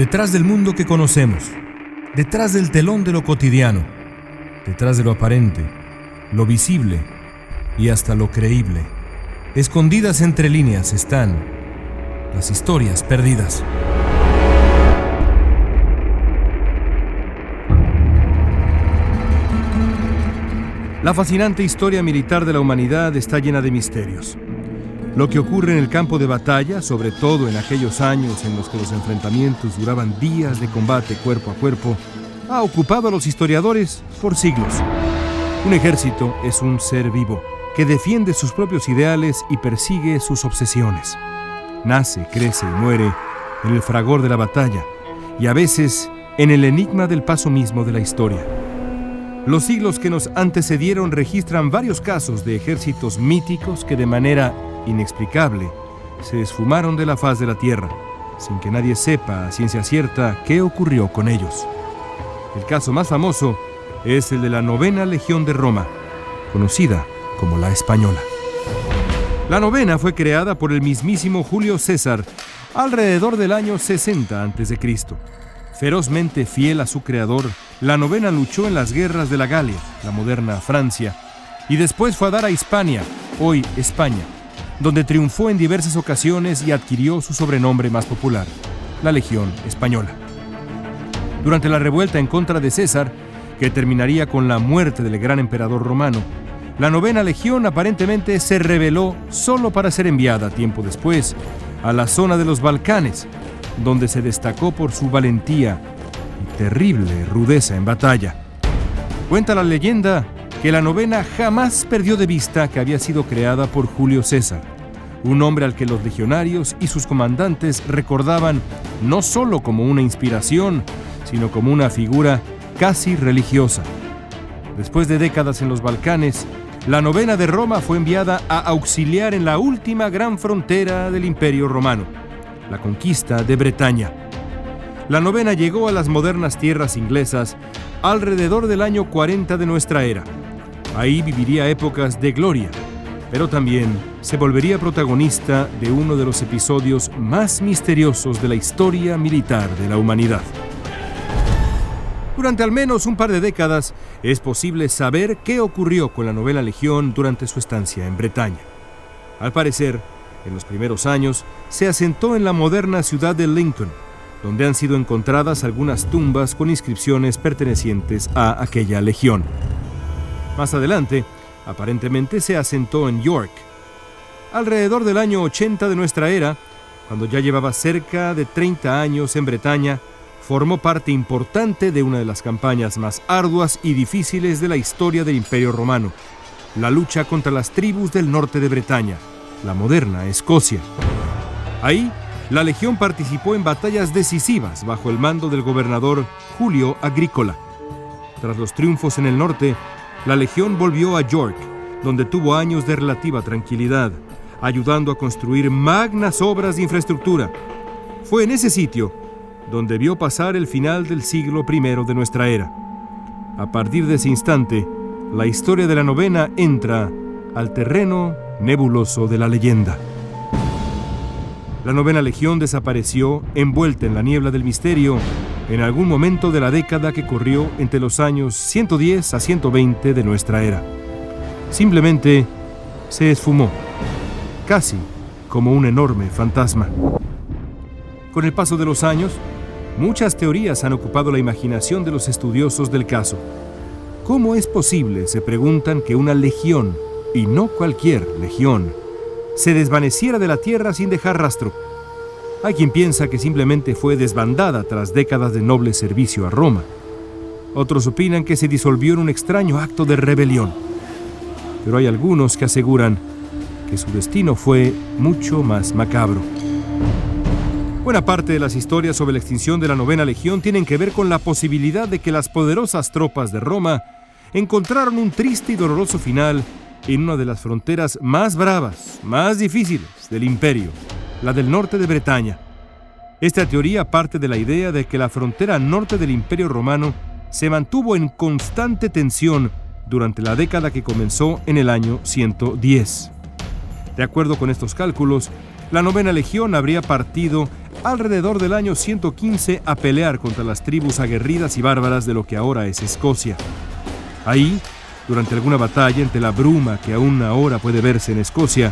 Detrás del mundo que conocemos, detrás del telón de lo cotidiano, detrás de lo aparente, lo visible y hasta lo creíble, escondidas entre líneas están las historias perdidas. La fascinante historia militar de la humanidad está llena de misterios. Lo que ocurre en el campo de batalla, sobre todo en aquellos años en los que los enfrentamientos duraban días de combate cuerpo a cuerpo, ha ocupado a los historiadores por siglos. Un ejército es un ser vivo que defiende sus propios ideales y persigue sus obsesiones. Nace, crece y muere en el fragor de la batalla y a veces en el enigma del paso mismo de la historia. Los siglos que nos antecedieron registran varios casos de ejércitos míticos que de manera inexplicable se esfumaron de la faz de la tierra, sin que nadie sepa a ciencia cierta qué ocurrió con ellos. El caso más famoso es el de la 9ª Legión de Roma, conocida como la Española. La 9ª fue creada por el mismísimo Julio César alrededor del año 60 a.C. Ferozmente fiel a su creador, la 9ª luchó en las guerras de la Galia, la moderna Francia, y después fue a dar a Hispania, hoy España, donde triunfó en diversas ocasiones y adquirió su sobrenombre más popular, la Legión Española. Durante la revuelta en contra de César, que terminaría con la muerte del gran emperador romano, la 9ª Legión aparentemente se rebeló solo para ser enviada tiempo después a la zona de los Balcanes, donde se destacó por su valentía y terrible rudeza en batalla. Cuenta la leyenda que la 9ª jamás perdió de vista que había sido creada por Julio César, un hombre al que los legionarios y sus comandantes recordaban no solo como una inspiración, sino como una figura casi religiosa. Después de décadas en los Balcanes, la 9ª de Roma fue enviada a auxiliar en la última gran frontera del Imperio Romano, la conquista de Bretaña. La 9ª llegó a las modernas tierras inglesas alrededor del año 40 de nuestra era. Ahí viviría épocas de gloria, pero también se volvería protagonista de uno de los episodios más misteriosos de la historia militar de la humanidad. Durante al menos un par de décadas es posible saber qué ocurrió con la 9ª Legión durante su estancia en Bretaña. Al parecer, en los primeros años, se asentó en la moderna ciudad de Lincoln, donde han sido encontradas algunas tumbas con inscripciones pertenecientes a aquella legión. Más adelante, aparentemente se asentó en York. Alrededor del año 80 de nuestra era, cuando ya llevaba cerca de 30 años en Bretaña, formó parte importante de una de las campañas más arduas y difíciles de la historia del Imperio Romano, la lucha contra las tribus del norte de Bretaña, la moderna Escocia. Ahí, la legión participó en batallas decisivas bajo el mando del gobernador Julio Agrícola. Tras los triunfos en el norte, la legión volvió a York, donde tuvo años de relativa tranquilidad, ayudando a construir magnas obras de infraestructura. Fue en ese sitio donde vio pasar el final del siglo I de nuestra era. A partir de ese instante, la historia de la 9ª entra al terreno nebuloso de la leyenda. La 9ª Legión desapareció, envuelta en la niebla del misterio, en algún momento de la década que corrió entre los años 110 a 120 de nuestra era. Simplemente se esfumó, casi como un enorme fantasma. Con el paso de los años, muchas teorías han ocupado la imaginación de los estudiosos del caso. ¿Cómo es posible, se preguntan, que una legión, y no cualquier legión, se desvaneciera de la tierra sin dejar rastro? Hay quien piensa que simplemente fue desbandada tras décadas de noble servicio a Roma. Otros opinan que se disolvió en un extraño acto de rebelión. Pero hay algunos que aseguran que su destino fue mucho más macabro. Buena parte de las historias sobre la extinción de la 9ª Legión tienen que ver con la posibilidad de que las poderosas tropas de Roma encontraron un triste y doloroso final en una de las fronteras más bravas, más difíciles del imperio, la del norte de Bretaña. Esta teoría parte de la idea de que la frontera norte del Imperio Romano se mantuvo en constante tensión durante la década que comenzó en el año 110. De acuerdo con estos cálculos, la 9ª Legión habría partido alrededor del año 115 a pelear contra las tribus aguerridas y bárbaras de lo que ahora es Escocia. Ahí, durante alguna batalla entre la bruma que aún ahora puede verse en Escocia,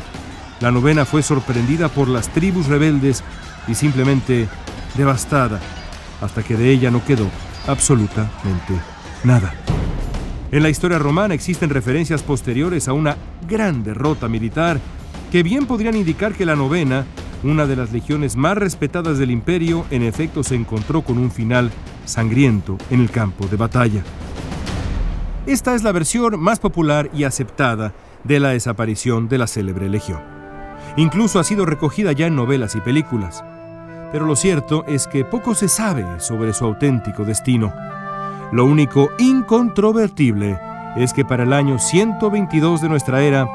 la novena fue sorprendida por las tribus rebeldes y simplemente devastada, hasta que de ella no quedó absolutamente nada. En la historia romana existen referencias posteriores a una gran derrota militar que bien podrían indicar que la novena, una de las legiones más respetadas del imperio, en efecto se encontró con un final sangriento en el campo de batalla. Esta es la versión más popular y aceptada de la desaparición de la célebre legión. Incluso ha sido recogida ya en novelas y películas. Pero lo cierto es que poco se sabe sobre su auténtico destino. Lo único incontrovertible es que para el año 122 de nuestra era,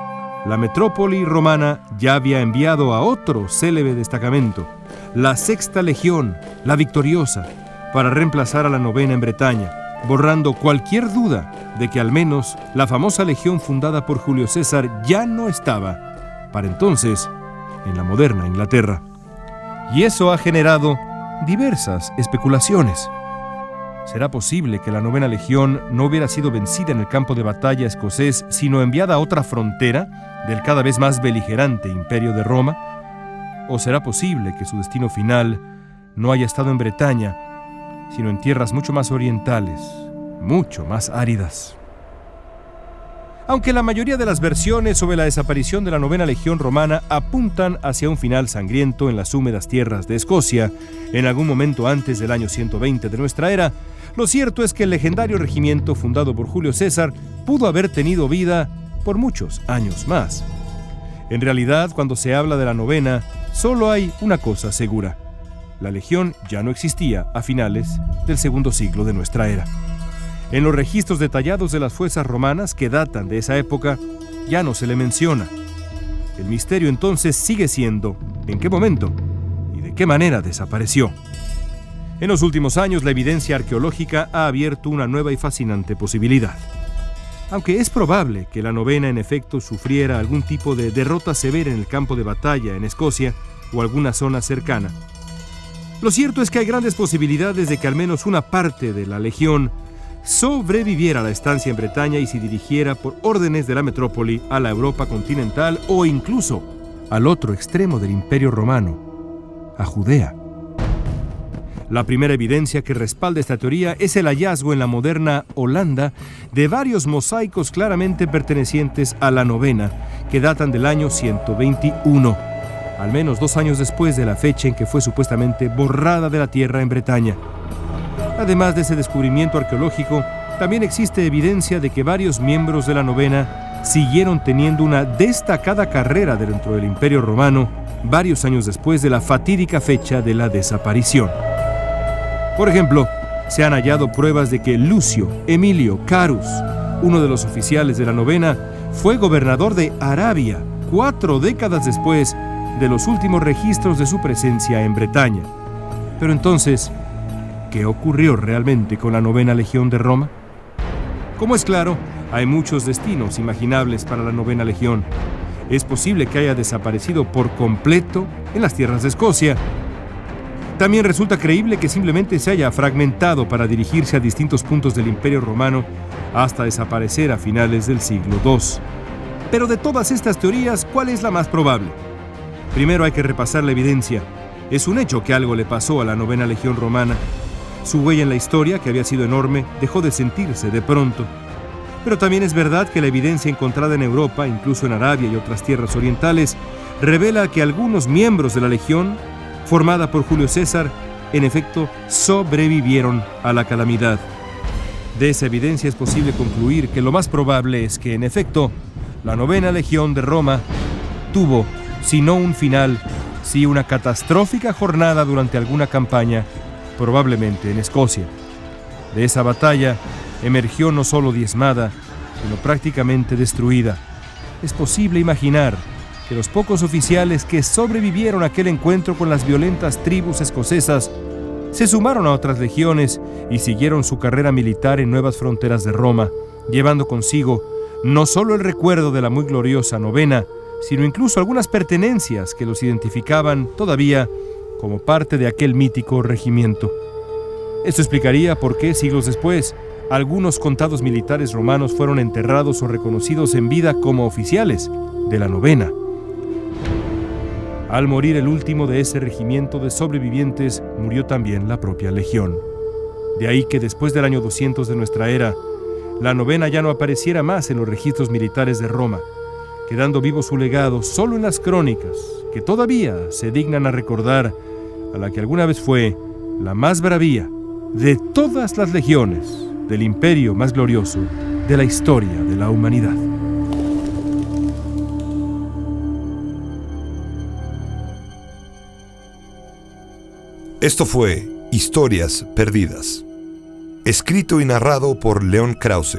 la metrópoli romana ya había enviado a otro célebre destacamento, la Sexta Legión, la victoriosa, para reemplazar a la novena en Bretaña, borrando cualquier duda de que al menos la famosa legión fundada por Julio César ya no estaba, para entonces, en la moderna Inglaterra. Y eso ha generado diversas especulaciones. ¿Será posible que la novena legión no hubiera sido vencida en el campo de batalla escocés, sino enviada a otra frontera del cada vez más beligerante imperio de Roma? ¿O será posible que su destino final no haya estado en Bretaña, sino en tierras mucho más orientales, mucho más áridas? Aunque la mayoría de las versiones sobre la desaparición de la novena legión romana apuntan hacia un final sangriento en las húmedas tierras de Escocia, en algún momento antes del año 120 de nuestra era, lo cierto es que el legendario regimiento fundado por Julio César pudo haber tenido vida por muchos años más. En realidad, cuando se habla de la novena, solo hay una cosa segura: la legión ya no existía a finales del segundo siglo de nuestra era. En los registros detallados de las fuerzas romanas que datan de esa época, ya no se le menciona. El misterio entonces sigue siendo ¿en qué momento y de qué manera desapareció? En los últimos años, la evidencia arqueológica ha abierto una nueva y fascinante posibilidad. Aunque es probable que la novena en efecto sufriera algún tipo de derrota severa en el campo de batalla en Escocia o alguna zona cercana, lo cierto es que hay grandes posibilidades de que al menos una parte de la legión sobreviviera a la estancia en Bretaña y se dirigiera por órdenes de la metrópoli a la Europa continental o incluso al otro extremo del Imperio Romano, a Judea. La primera evidencia que respalda esta teoría es el hallazgo en la moderna Holanda de varios mosaicos claramente pertenecientes a la novena, que datan del año 121, al menos 2 años después de la fecha en que fue supuestamente borrada de la tierra en Bretaña. Además de ese descubrimiento arqueológico, también existe evidencia de que varios miembros de la novena siguieron teniendo una destacada carrera dentro del Imperio Romano varios años después de la fatídica fecha de la desaparición. Por ejemplo, se han hallado pruebas de que Lucio Emilio Carus, uno de los oficiales de la novena, fue gobernador de Arabia 4 décadas después de los últimos registros de su presencia en Bretaña. Pero entonces, ¿qué ocurrió realmente con la novena legión de Roma? Como es claro, hay muchos destinos imaginables para la novena legión. Es posible que haya desaparecido por completo en las tierras de Escocia. También resulta creíble que simplemente se haya fragmentado para dirigirse a distintos puntos del Imperio Romano hasta desaparecer a finales del siglo II. Pero de todas estas teorías, ¿cuál es la más probable? Primero hay que repasar la evidencia. Es un hecho que algo le pasó a la novena legión romana. Su huella en la historia, que había sido enorme, dejó de sentirse de pronto. Pero también es verdad que la evidencia encontrada en Europa, incluso en Arabia y otras tierras orientales, revela que algunos miembros de la legión, formada por Julio César, en efecto sobrevivieron a la calamidad. De esa evidencia es posible concluir que lo más probable es que, en efecto, la novena legión de Roma tuvo, si no un final, sí una catastrófica jornada durante alguna campaña, probablemente en Escocia. De esa batalla emergió no solo diezmada, sino prácticamente destruida. Es posible imaginar que los pocos oficiales que sobrevivieron a aquel encuentro con las violentas tribus escocesas se sumaron a otras legiones y siguieron su carrera militar en nuevas fronteras de Roma, llevando consigo no solo el recuerdo de la muy gloriosa novena, sino incluso algunas pertenencias que los identificaban todavía como parte de aquel mítico regimiento. Esto explicaría por qué, siglos después, algunos contados militares romanos fueron enterrados o reconocidos en vida como oficiales de la novena. Al morir el último de ese regimiento de sobrevivientes, murió también la propia legión. De ahí que después del año 200 de nuestra era, la novena ya no apareciera más en los registros militares de Roma, quedando vivo su legado solo en las crónicas, que todavía se dignan a recordar a la que alguna vez fue la más bravía de todas las legiones del imperio más glorioso de la historia de la humanidad. Esto fue Historias Perdidas, escrito y narrado por León Krause,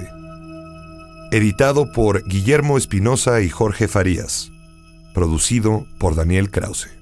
editado por Guillermo Espinosa y Jorge Farías, producido por Daniel Krause.